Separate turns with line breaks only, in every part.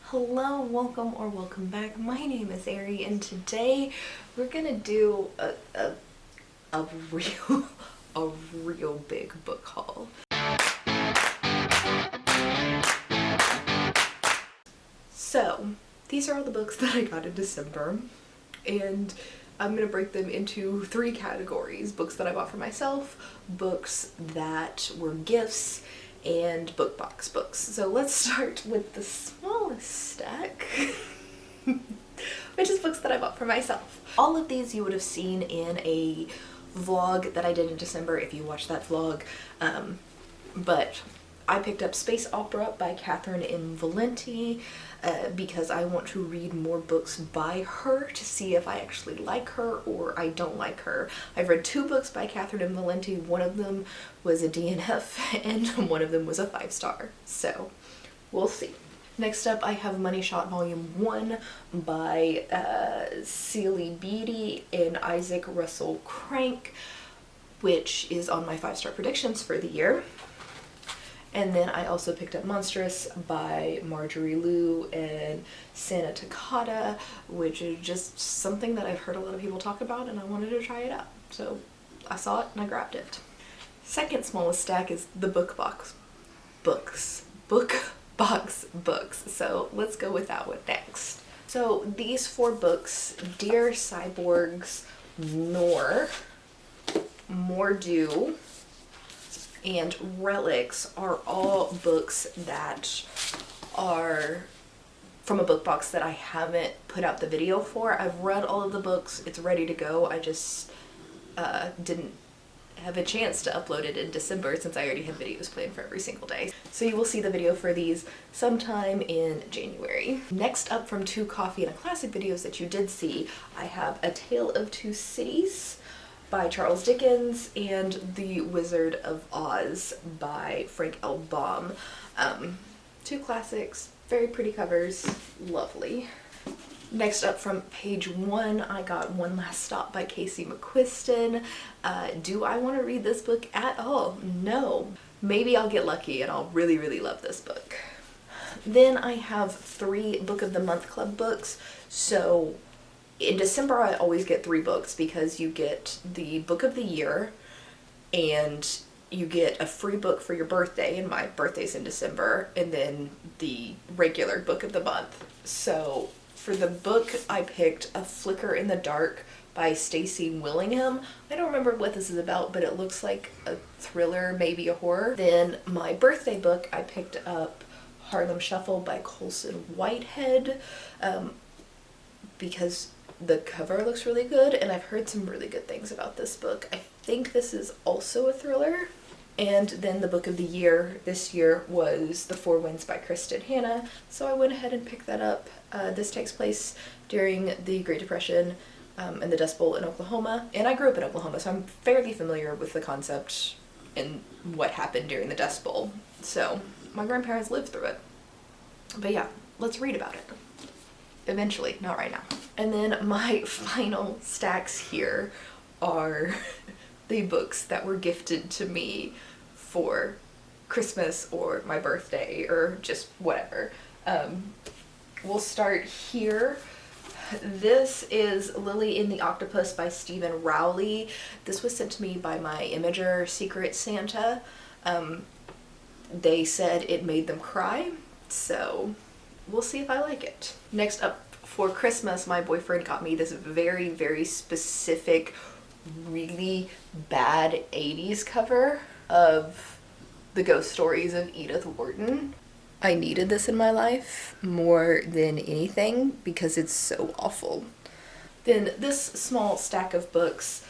Hello, welcome or welcome back. My name is Ari, and today we're gonna do a real a real big book haul. So these are all the books that I got in December, and I'm gonna break them into three categories: books that I bought for myself, books that were gifts, and book box books. So let's start with the smallest stack, which is books that I bought for myself. All of these you would have seen in a vlog that I did in December if you watched that vlog, but I picked up Space Opera by Catherynne M. Valenti because I want to read more books by her to see if I actually like her or I don't like her. I've read two books by Catherynne M. Valenti. One of them was a DNF and one of them was a 5-star. So we'll see. Next up I have Money Shot Volume 1 by Sealy Beatty and Isaac Russell Crank, which is on my 5-star predictions for the year. And then I also picked up Monstrous by Marjorie Liu and Sana Takata, which is just something that I've heard a lot of people talk about and I wanted to try it out. So I saw it and I grabbed it. Second smallest stack is the book box books. Book box books. So let's go with that one next. So these 4 books, Dear Cyborgs, Noir, Mordu, and Relics, are all books that are from a book box that I haven't put out the video for. I've read all of the books, it's ready to go. I just didn't have a chance to upload it in December since I already have videos planned for every single day. So you will see the video for these sometime in January. Next up, from Two Coffee and a Classic videos that you did see, I have A Tale of Two Cities by Charles Dickens and The Wizard of Oz by Frank L. Baum. Two classics, very pretty covers, lovely. Next up, from page 1, I got One Last Stop by Casey McQuiston. Do I want to read this book at all? No. Maybe I'll get lucky and I'll really, really love this book. Then I have 3 Book of the Month Club books. So in December I always get 3 books because you get the book of the year and you get a free book for your birthday, and my birthday's in December, and then the regular book of the month. So for the book I picked A Flicker in the Dark by Stacey Willingham. I don't remember what this is about, but it looks like a thriller, maybe a horror. Then my birthday book, I picked up Harlem Shuffle by Colson Whitehead because the cover looks really good and I've heard some really good things about this book. I think this is also a thriller. And then the book of the year this year was The Four Winds by Kristen Hanna, so I went ahead and picked that up. This takes place during the Great Depression and the Dust Bowl in Oklahoma, and I grew up in Oklahoma, so I'm fairly familiar with the concept and what happened during the Dust Bowl. So my grandparents lived through it. But yeah, let's read about it. Eventually, not right now. And then my final stacks here are the books that were gifted to me for Christmas or my birthday or just whatever. We'll start here. This is Lily in the Octopus by Stephen Rowley. This was sent to me by my Imager Secret Santa. They said it made them cry, so we'll see if I like it. Next up, for Christmas, my boyfriend got me this very, very specific, really bad 80s cover of The Ghost Stories of Edith Wharton. I needed this in my life more than anything because it's so awful. Then this small stack of books,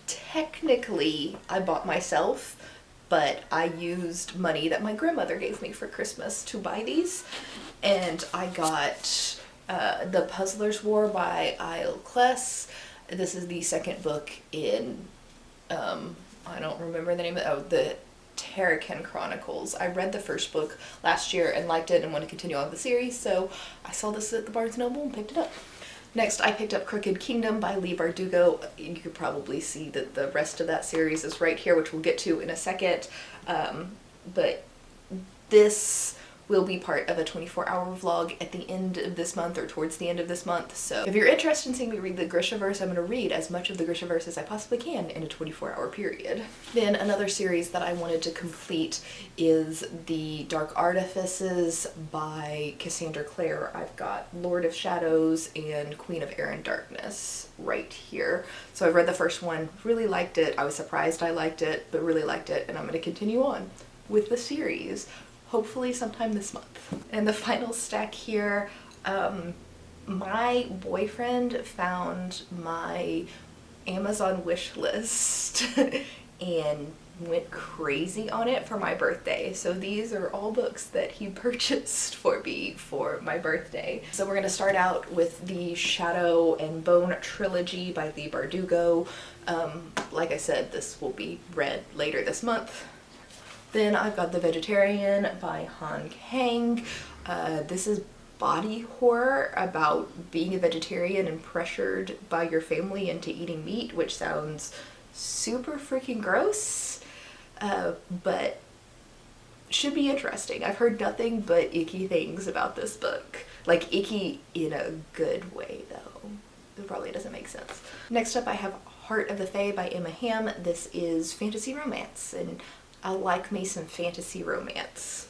technically I bought myself, but I used money that my grandmother gave me for Christmas to buy these, and I got The Puzzler's War by Isle Kless. This is the second book in, I don't remember the name of the Terrican Chronicles. I read the first book last year and liked it and want to continue on the series, so I saw this at the Barnes & Noble and picked it up. Next, I picked up Crooked Kingdom by Leigh Bardugo. You could probably see that the rest of that series is right here, which we'll get to in a second. But This will be part of a 24-hour vlog at the end of this month or towards the end of this month. So if you're interested in seeing me read the Grishaverse, I'm going to read as much of the Grishaverse as I possibly can in a 24-hour period. Then another series that I wanted to complete is the Dark Artifices by Cassandra Clare. I've got Lord of Shadows and Queen of Air and Darkness right here. So I've read the first one, really liked it. I was surprised I liked it, but really liked it, and I'm going to continue on with the series. Hopefully sometime this month. And the final stack here, my boyfriend found my Amazon wish list and went crazy on it for my birthday. So these are all books that he purchased for me for my birthday. So we're gonna start out with the Shadow and Bone trilogy by Leigh Bardugo. Like I said, this will be read later this month. Then I've got The Vegetarian by Han Kang. This is body horror about being a vegetarian and pressured by your family into eating meat, which sounds super freaking gross, but should be interesting. I've heard nothing but icky things about this book. Like icky in a good way though. It probably doesn't make sense. Next up I have Heart of the Fae by Emma Hamm. This is fantasy romance, and I like me some fantasy romance.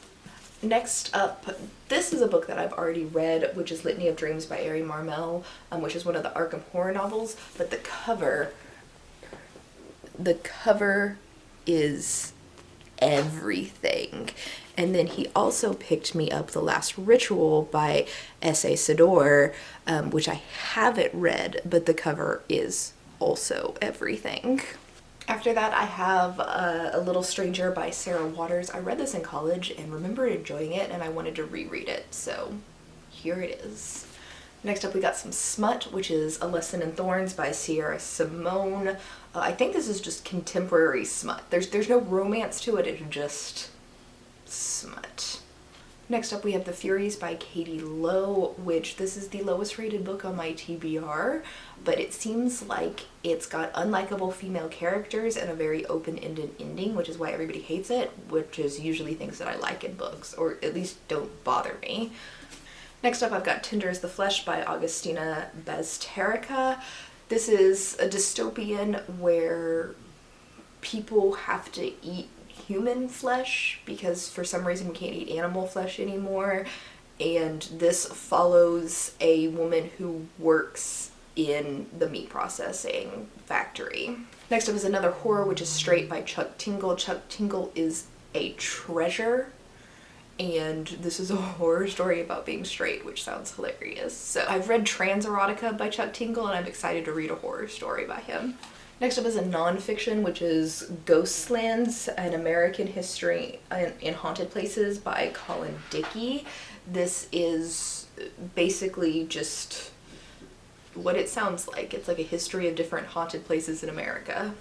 Next up, this is a book that I've already read, which is Litany of Dreams by Ari Marmel, which is one of the Arkham horror novels, but the cover is everything. And then he also picked me up The Last Ritual by S.A. Sador, which I haven't read, but the cover is also everything. After that, I have A Little Stranger by Sarah Waters. I read this in college and remember enjoying it, and I wanted to reread it, so here it is. Next up, we got some smut, which is A Lesson in Thorns by Sierra Simone. I think this is just contemporary smut. There's no romance to it, it's just smut. Next up, we have The Furies by Katie Lowe, which this is the lowest rated book on my TBR, but it seems like it's got unlikable female characters and a very open-ended ending, which is why everybody hates it, which is usually things that I like in books, or at least don't bother me. Next up, I've got Tender as the Flesh by Augustina Bazterrica. This is a dystopian where people have to eat human flesh because for some reason we can't eat animal flesh anymore, and this follows a woman who works in the meat processing factory. Next up is another horror, which is Straight by Chuck Tingle. Chuck Tingle is a treasure, and this is a horror story about being straight, which sounds hilarious. So I've read Transerotica by Chuck Tingle, and I'm excited to read a horror story by him. Next up is a nonfiction, which is Ghostlands, an American history in haunted places by Colin Dickey. This is basically just what it sounds like. It's like a history of different haunted places in America.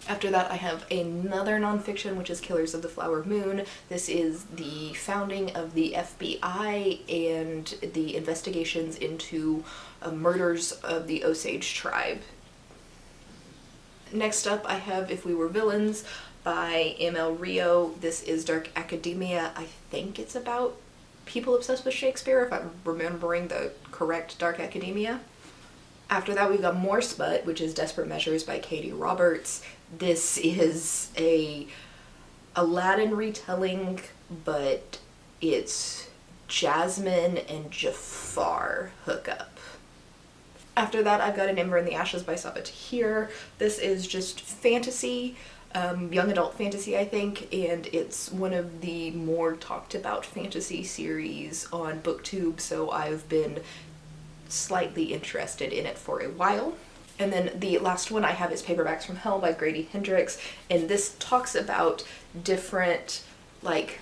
After that, I have another nonfiction, which is Killers of the Flower Moon. This is the founding of the FBI and the investigations into murders of the Osage tribe. Next up, I have If We Were Villains by M.L. Rio. This is Dark Academia. I think it's about people obsessed with Shakespeare, if I'm remembering the correct Dark Academia. After that, we've got more smut, which is Desperate Measures by Katie Roberts. This is a Aladdin retelling, but it's Jasmine and Jafar hookup. After that, I've got An Ember in the Ashes by Sabaa Tahir. This is just fantasy, young adult fantasy, I think, and it's one of the more talked about fantasy series on BookTube, so I've been slightly interested in it for a while. And then the last one I have is Paperbacks from Hell by Grady Hendrix, and this talks about different, like,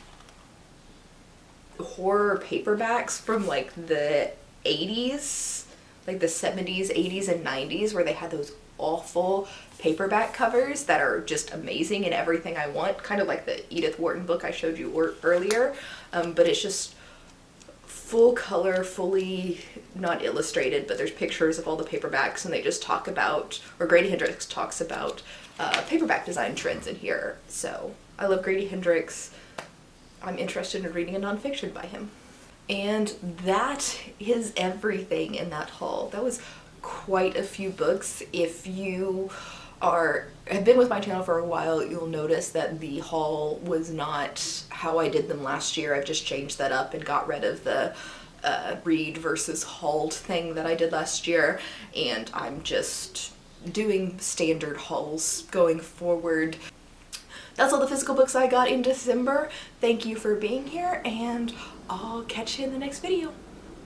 horror paperbacks from, like, the 80s, like the 70s, 80s, and 90s, where they had those awful paperback covers that are just amazing and everything I want, kind of like the Edith Wharton book I showed you earlier, but it's just full color, fully not illustrated, but there's pictures of all the paperbacks, and they just talk about, or Grady Hendrix talks about paperback design trends in here. So I love Grady Hendrix. I'm interested in reading a nonfiction by him. And that is everything in that haul. That was quite a few books. If you have been with my channel for a while, you'll notice that the haul was not how I did them last year. I've just changed that up and got rid of the read versus hauled thing that I did last year, and I'm just doing standard hauls going forward. That's all the physical books I got in December. Thank you for being here, and I'll catch you in the next video.